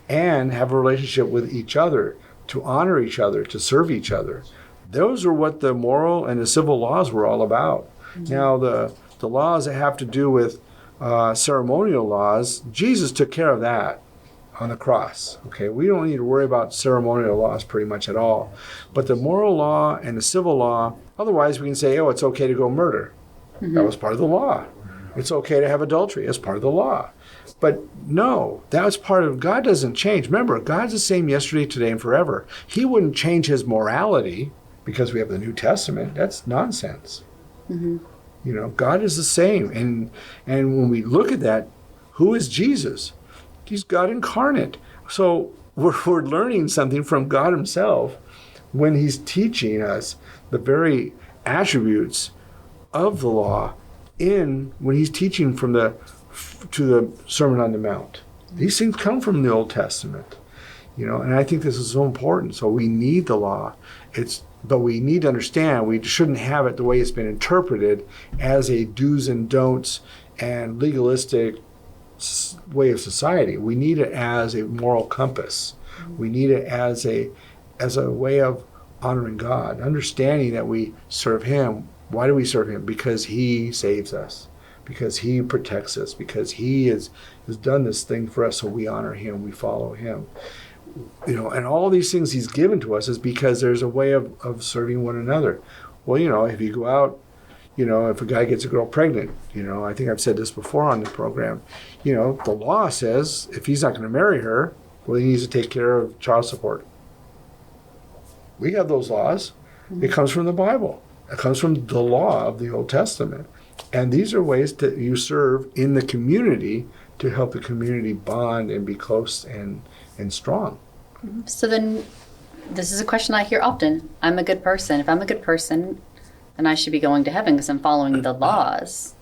and have a relationship with each other, to honor each other, to serve each other. Those are what the moral and the civil laws were all about. Now, the laws that have to do with ceremonial laws, Jesus took care of that on the cross. Okay, we don't need to worry about ceremonial laws pretty much at all. But the moral law and the civil law, otherwise we can say, it's okay to go murder. That was part of the law. It's okay to have adultery. That's part of the law. But no, that's part of, God doesn't change. Remember, God's the same yesterday, today, and forever. He wouldn't change his morality because we have the New Testament. That's nonsense. God is the same. And when we look at that, who is Jesus? He's God incarnate. So we're learning something from God himself when he's teaching us the very attributes of the law when he's teaching to the Sermon on the Mount. These things come from the Old Testament, and I think this is so important. So we need the law. But we need to understand we shouldn't have it the way it's been interpreted as a do's and don'ts and legalistic way of society. We need it as a moral compass. We need it as a way of honoring God, understanding that we serve him. Why do we serve him? Because he saves us. because he protects us, because he has done this thing for us, so we honor him, we follow him. And all these things he's given to us is because there's a way of serving one another. Well, if you go out, if a guy gets a girl pregnant, I think I've said this before on the program, the law says if he's not going to marry her, well, he needs to take care of child support. We have those laws. It comes from the Bible. It comes from the law of the Old Testament. And these are ways that you serve in the community to help the community bond and be close and strong. So then, this is a question I hear often. I'm a good person. If I'm a good person, then I should be going to heaven because I'm following the laws.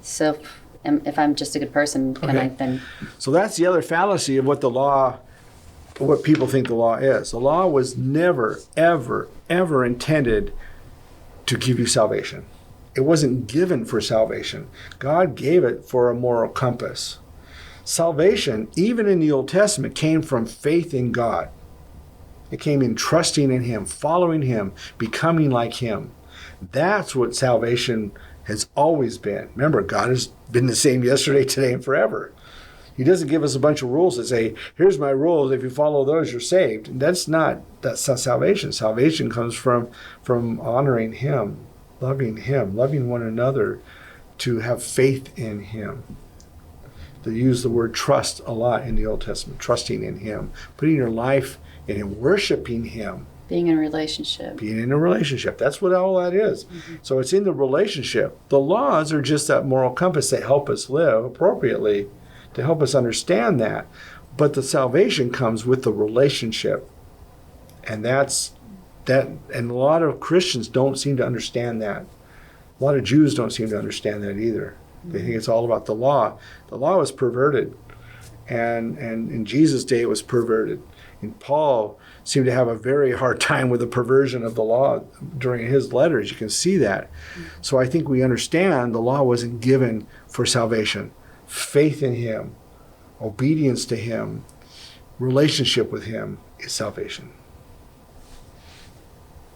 So if I'm just a good person, can I then... So that's the other fallacy of what people think the law is. The law was never, ever, ever intended to give you salvation. It wasn't given for salvation. God gave it for a moral compass. Salvation, even in the Old Testament, came from faith in God. It came in trusting in him, following him, becoming like him. That's what salvation has always been. Remember, God has been the same yesterday, today, and forever. He doesn't give us a bunch of rules that say, here's my rules, if you follow those, you're saved. And that's not salvation. Salvation comes from honoring him, loving one another, to have faith in him. They use the word trust a lot in the Old Testament, trusting in him, putting your life in him, worshiping him. Being in a relationship. Being in a relationship. That's what all that is. Mm-hmm. So it's in the relationship. The laws are just that moral compass that help us live appropriately, to help us understand that. But the salvation comes with the relationship. And and a lot of Christians don't seem to understand that. A lot of Jews don't seem to understand that either. They think it's all about the law. The law was perverted. And in Jesus' day it was perverted. And Paul seemed to have a very hard time with the perversion of the law during his letters. You can see that. So I think we understand the law wasn't given for salvation. Faith in him, obedience to him, relationship with him is salvation.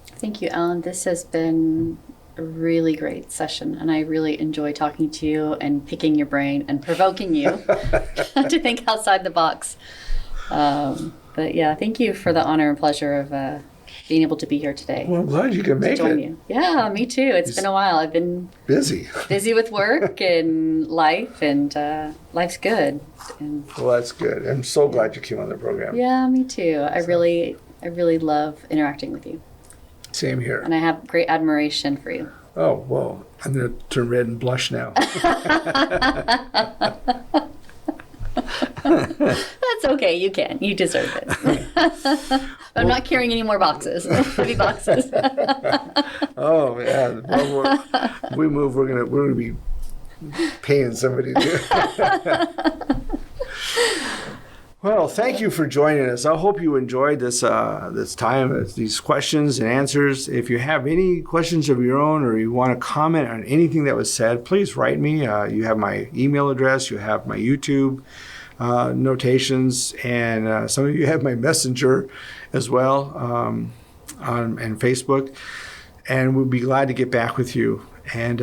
Thank you, Alan. This has been a really great session, and I really enjoy talking to you and picking your brain and provoking you to think outside the box. But yeah, thank you for the honor and pleasure of being able to be here today. Well, I'm glad you can make join it. You. Yeah, me too. It's been a while. I've been busy with work and life, and life's good. And, well, that's good. I'm so glad you came on the program. Yeah, me too. I really love interacting with you. Same here. And I have great admiration for you. Oh, well, I'm going to turn red and blush now. That's okay. You can. You deserve it. I'm not carrying any more boxes. Heavy boxes. Oh, yeah. Well, if we move, we're gonna be paying somebody to. Well, thank you for joining us. I hope you enjoyed this time, these questions and answers. If you have any questions of your own, or you want to comment on anything that was said, please write me. You have my email address. You have my YouTube notations, and some of you have my Messenger as well, and Facebook. And we'll be glad to get back with you. And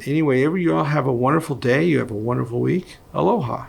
anyway, you all have a wonderful day. You have a wonderful week. Aloha.